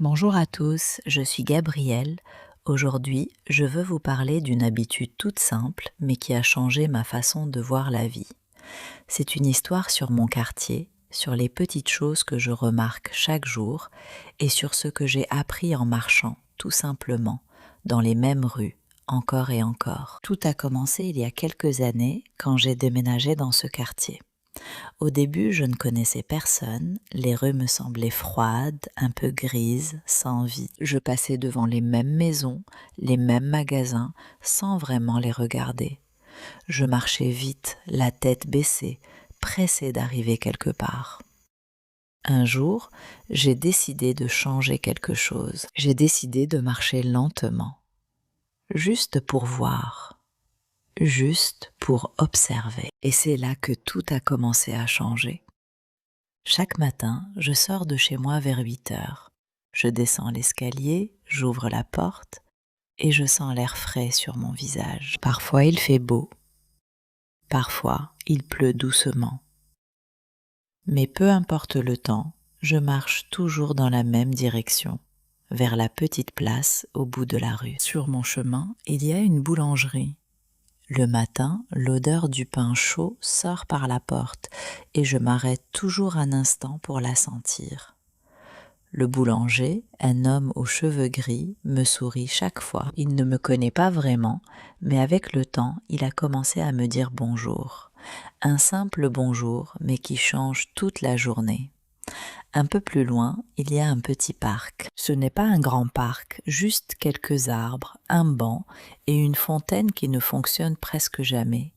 Bonjour à tous, je suis Gabrielle. Aujourd'hui, je veux vous parler d'une habitude toute simple, mais qui a changé ma façon de voir la vie. C'est une histoire sur mon quartier, sur les petites choses que je remarque chaque jour et sur ce que j'ai appris en marchant, tout simplement, dans les mêmes rues, encore et encore. Tout a commencé il y a quelques années quand j'ai déménagé dans ce quartier. Au début, je ne connaissais personne, les rues me semblaient froides, un peu grises, sans vie. Je passais devant les mêmes maisons, les mêmes magasins, sans vraiment les regarder. Je marchais vite, la tête baissée, pressée d'arriver quelque part. Un jour, j'ai décidé de changer quelque chose. J'ai décidé de marcher lentement, juste pour voir, juste pour observer. Et c'est là que tout a commencé à changer. Chaque matin, je sors de chez moi vers 8 heures. Je descends l'escalier, j'ouvre la porte et je sens l'air frais sur mon visage. Parfois il fait beau, parfois il pleut doucement. Mais peu importe le temps, je marche toujours dans la même direction, vers la petite place au bout de la rue. Sur mon chemin, il y a une boulangerie. Le matin, l'odeur du pain chaud sort par la porte et je m'arrête toujours un instant pour la sentir. Le boulanger, un homme aux cheveux gris, me sourit chaque fois. Il ne me connaît pas vraiment, mais avec le temps, il a commencé à me dire bonjour. Un simple bonjour, mais qui change toute la journée. Un peu plus loin, il y a un petit parc. Ce n'est pas un grand parc, juste quelques arbres, un banc et une fontaine qui ne fonctionne presque jamais.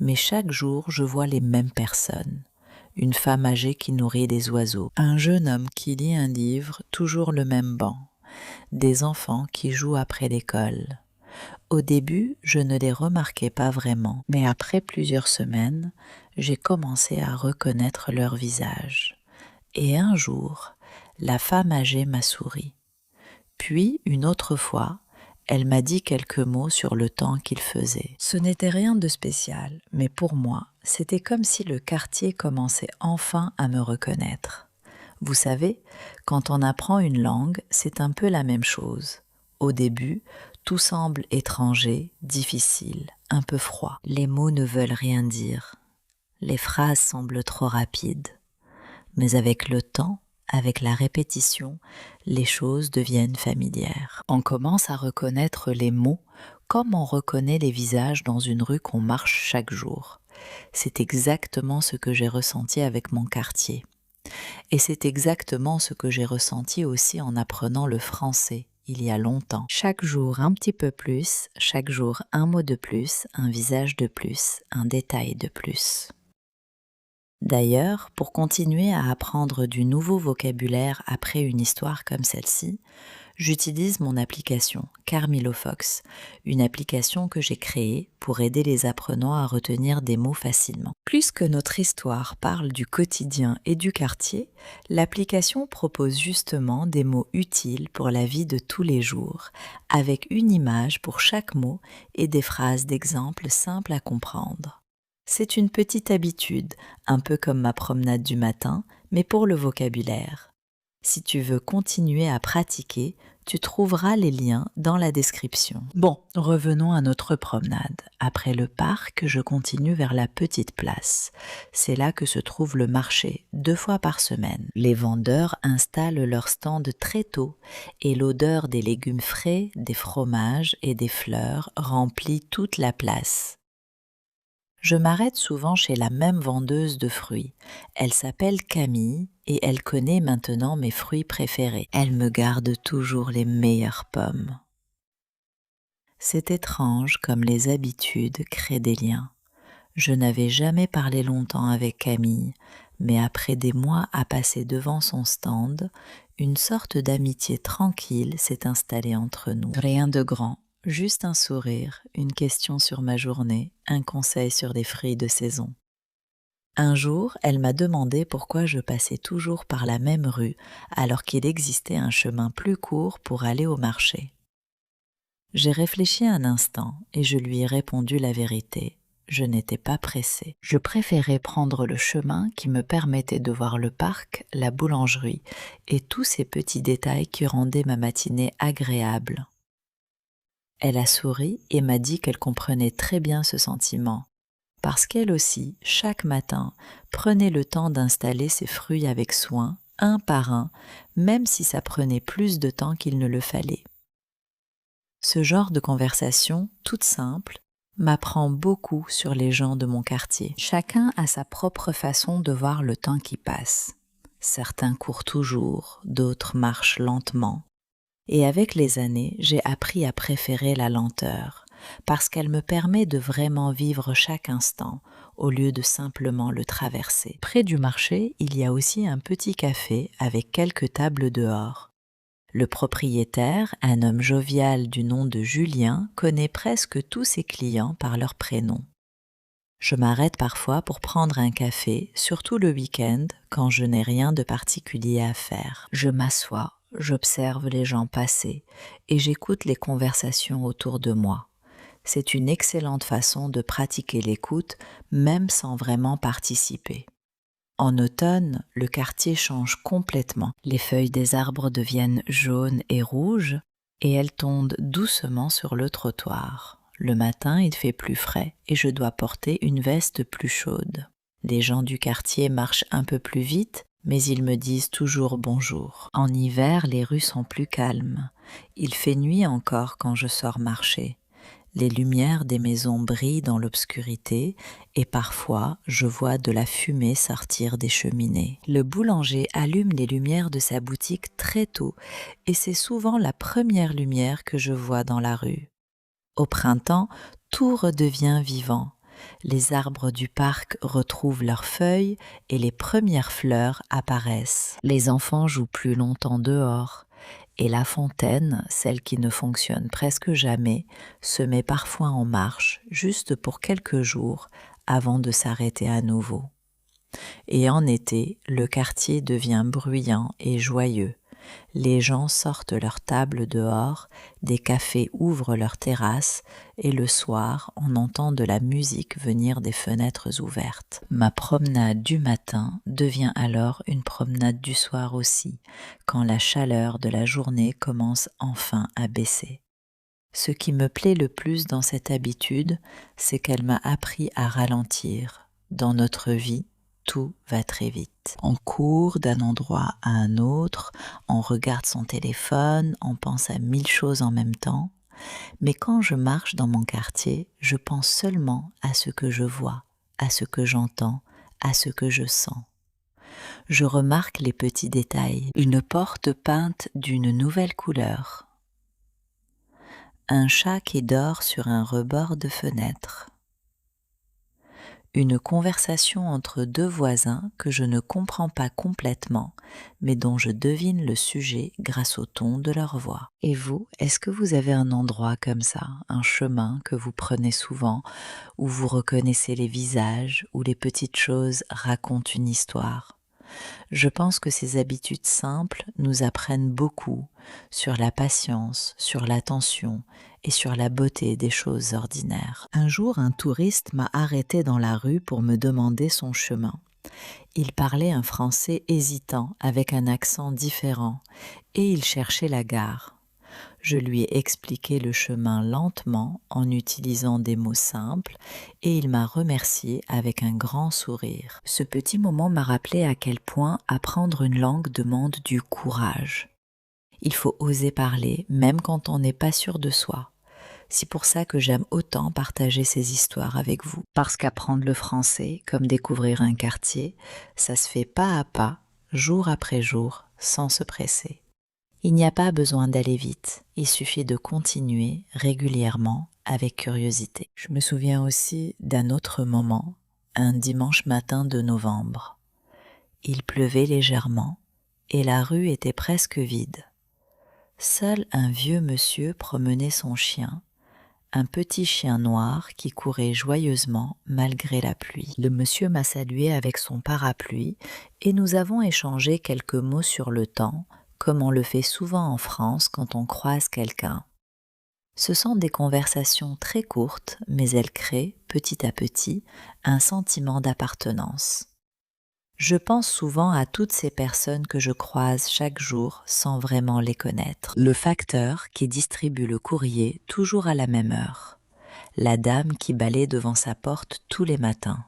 Mais chaque jour, je vois les mêmes personnes. Une femme âgée qui nourrit des oiseaux, un jeune homme qui lit un livre, toujours le même banc, des enfants qui jouent après l'école. Au début, je ne les remarquais pas vraiment, mais après plusieurs semaines, j'ai commencé à reconnaître leur visage. Et un jour, la femme âgée m'a souri. Puis, une autre fois, elle m'a dit quelques mots sur le temps qu'il faisait. Ce n'était rien de spécial, mais pour moi, c'était comme si le quartier commençait enfin à me reconnaître. Vous savez, quand on apprend une langue, c'est un peu la même chose. Au début, tout semble étranger, difficile, un peu froid. Les mots ne veulent rien dire. Les phrases semblent trop rapides. Mais avec le temps, avec la répétition, les choses deviennent familières. On commence à reconnaître les mots comme on reconnaît les visages dans une rue qu'on marche chaque jour. C'est exactement ce que j'ai ressenti avec mon quartier. Et c'est exactement ce que j'ai ressenti aussi en apprenant le français il y a longtemps. Chaque jour un petit peu plus, chaque jour un mot de plus, un visage de plus, un détail de plus. D'ailleurs, pour continuer à apprendre du nouveau vocabulaire après une histoire comme celle-ci, j'utilise mon application Carmilofox, une application que j'ai créée pour aider les apprenants à retenir des mots facilement. Puisque notre histoire parle du quotidien et du quartier, l'application propose justement des mots utiles pour la vie de tous les jours, avec une image pour chaque mot et des phrases d'exemple simples à comprendre. C'est une petite habitude, un peu comme ma promenade du matin, mais pour le vocabulaire. Si tu veux continuer à pratiquer, tu trouveras les liens dans la description. Bon, revenons à notre promenade. Après le parc, je continue vers la petite place. C'est là que se trouve le marché, 2 fois par semaine. Les vendeurs installent leurs stands très tôt et l'odeur des légumes frais, des fromages et des fleurs remplit toute la place. Je m'arrête souvent chez la même vendeuse de fruits. Elle s'appelle Camille et elle connaît maintenant mes fruits préférés. Elle me garde toujours les meilleures pommes. C'est étrange comme les habitudes créent des liens. Je n'avais jamais parlé longtemps avec Camille, mais après des mois à passer devant son stand, une sorte d'amitié tranquille s'est installée entre nous. Rien de grand. Juste un sourire, une question sur ma journée, un conseil sur les fruits de saison. Un jour, elle m'a demandé pourquoi je passais toujours par la même rue alors qu'il existait un chemin plus court pour aller au marché. J'ai réfléchi un instant et je lui ai répondu la vérité. je n'étais pas pressée. Je préférais prendre le chemin qui me permettait de voir le parc, la boulangerie et tous ces petits détails qui rendaient ma matinée agréable. Elle a souri et m'a dit qu'elle comprenait très bien ce sentiment, parce qu'elle aussi, chaque matin, prenait le temps d'installer ses fruits avec soin, un par un, même si ça prenait plus de temps qu'il ne le fallait. Ce genre de conversation, toute simple, m'apprend beaucoup sur les gens de mon quartier. Chacun a sa propre façon de voir le temps qui passe. Certains courent toujours, d'autres marchent lentement. Et avec les années, j'ai appris à préférer la lenteur, parce qu'elle me permet de vraiment vivre chaque instant, au lieu de simplement le traverser. Près du marché, il y a aussi un petit café avec quelques tables dehors. Le propriétaire, un homme jovial du nom de Julien, connaît presque tous ses clients par leur prénom. Je m'arrête parfois pour prendre un café, surtout le week-end, quand je n'ai rien de particulier à faire. Je m'assois, j'observe les gens passer et j'écoute les conversations autour de moi. C'est une excellente façon de pratiquer l'écoute, même sans vraiment participer. En automne, le quartier change complètement. Les feuilles des arbres deviennent jaunes et rouges et elles tombent doucement sur le trottoir. Le matin, il fait plus frais et je dois porter une veste plus chaude. Les gens du quartier marchent un peu plus vite, mais ils me disent toujours bonjour. En hiver, les rues sont plus calmes. Il fait nuit encore quand je sors marcher. Les lumières des maisons brillent dans l'obscurité et parfois je vois de la fumée sortir des cheminées. Le boulanger allume les lumières de sa boutique très tôt et c'est souvent la première lumière que je vois dans la rue. Au printemps, tout redevient vivant. Les arbres du parc retrouvent leurs feuilles et les premières fleurs apparaissent. Les enfants jouent plus longtemps dehors. Et la fontaine, celle qui ne fonctionne presque jamais, se met parfois en marche, juste pour quelques jours, avant de s'arrêter à nouveau. Et en été, le quartier devient bruyant et joyeux. Les gens sortent leurs tables dehors, des cafés ouvrent leurs terrasses, et le soir, on entend de la musique venir des fenêtres ouvertes. Ma promenade du matin devient alors une promenade du soir aussi, quand la chaleur de la journée commence enfin à baisser. Ce qui me plaît le plus dans cette habitude, c'est qu'elle m'a appris à ralentir. Dans notre vie, tout va très vite. On court d'un endroit à un autre, on regarde son téléphone, on pense à 1000 choses en même temps. Mais quand je marche dans mon quartier, je pense seulement à ce que je vois, à ce que j'entends, à ce que je sens. Je remarque les petits détails. Une porte peinte d'une nouvelle couleur. Un chat qui dort sur un rebord de fenêtre. Une conversation entre deux voisins que je ne comprends pas complètement, mais dont je devine le sujet grâce au ton de leur voix. Et vous, est-ce que vous avez un endroit comme ça, un chemin que vous prenez souvent, où vous reconnaissez les visages, où les petites choses racontent une histoire ? Je pense que ces habitudes simples nous apprennent beaucoup sur la patience, sur l'attention et sur la beauté des choses ordinaires. Un jour, un touriste m'a arrêté dans la rue pour me demander son chemin. Il parlait un français hésitant avec un accent différent et il cherchait la gare. Je lui ai expliqué le chemin lentement en utilisant des mots simples et il m'a remercié avec un grand sourire. Ce petit moment m'a rappelé à quel point apprendre une langue demande du courage. Il faut oser parler même quand on n'est pas sûr de soi. C'est pour ça que j'aime autant partager ces histoires avec vous. Parce qu'apprendre le français, comme découvrir un quartier, ça se fait pas à pas, jour après jour, sans se presser. Il n'y a pas besoin d'aller vite, il suffit de continuer régulièrement avec curiosité. Je me souviens aussi d'un autre moment, un dimanche matin de novembre. Il pleuvait légèrement et la rue était presque vide. Seul un vieux monsieur promenait son chien, un petit chien noir qui courait joyeusement malgré la pluie. Le monsieur m'a salué avec son parapluie et nous avons échangé quelques mots sur le temps, comme on le fait souvent en France quand on croise quelqu'un. Ce sont des conversations très courtes, mais elles créent, petit à petit, un sentiment d'appartenance. Je pense souvent à toutes ces personnes que je croise chaque jour sans vraiment les connaître. Le facteur qui distribue le courrier toujours à la même heure. La dame qui balaie devant sa porte tous les matins.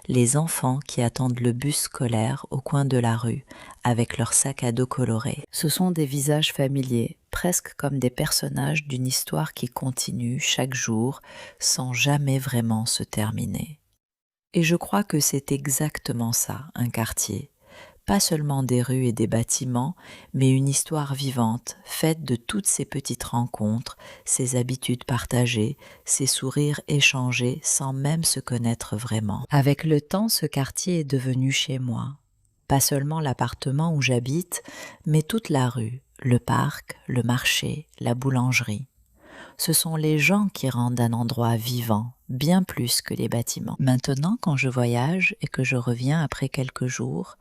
Les enfants qui attendent le bus scolaire au coin de la rue avec leur sac à dos coloré. Ce sont des visages familiers, presque comme des personnages d'une histoire qui continue chaque jour sans jamais vraiment se terminer. Et je crois que c'est exactement ça, un quartier. Pas seulement des rues et des bâtiments, mais une histoire vivante, faite de toutes ces petites rencontres, ces habitudes partagées, ces sourires échangés sans même se connaître vraiment. Avec le temps, ce quartier est devenu chez moi. Pas seulement l'appartement où j'habite, mais toute la rue, le parc, le marché, la boulangerie. Ce sont les gens qui rendent un endroit vivant, bien plus que les bâtiments. Maintenant, quand je voyage et que je reviens après quelques jours,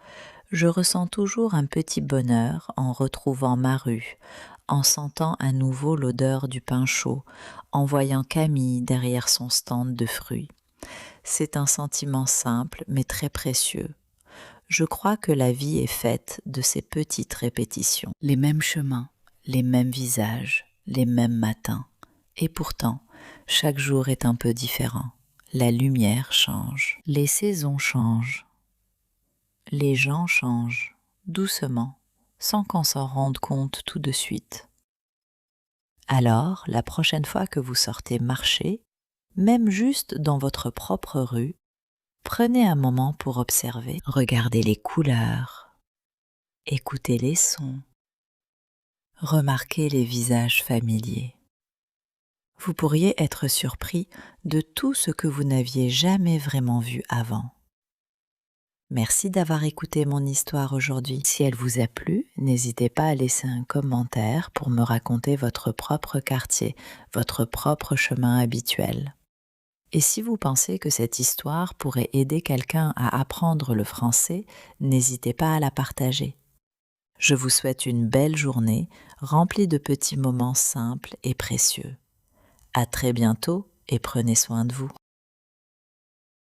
je ressens toujours un petit bonheur en retrouvant ma rue, en sentant à nouveau l'odeur du pain chaud, en voyant Camille derrière son stand de fruits. C'est un sentiment simple mais très précieux. Je crois que la vie est faite de ces petites répétitions. Les mêmes chemins, les mêmes visages, les mêmes matins. Et pourtant, chaque jour est un peu différent. La lumière change, les saisons changent, les gens changent, doucement, sans qu'on s'en rende compte tout de suite. Alors, la prochaine fois que vous sortez marcher, même juste dans votre propre rue, prenez un moment pour observer. Regardez les couleurs, écoutez les sons, remarquez les visages familiers. Vous pourriez être surpris de tout ce que vous n'aviez jamais vraiment vu avant. Merci d'avoir écouté mon histoire aujourd'hui. Si elle vous a plu, n'hésitez pas à laisser un commentaire pour me raconter votre propre quartier, votre propre chemin habituel. Et si vous pensez que cette histoire pourrait aider quelqu'un à apprendre le français, n'hésitez pas à la partager. Je vous souhaite une belle journée remplie de petits moments simples et précieux. À très bientôt et prenez soin de vous.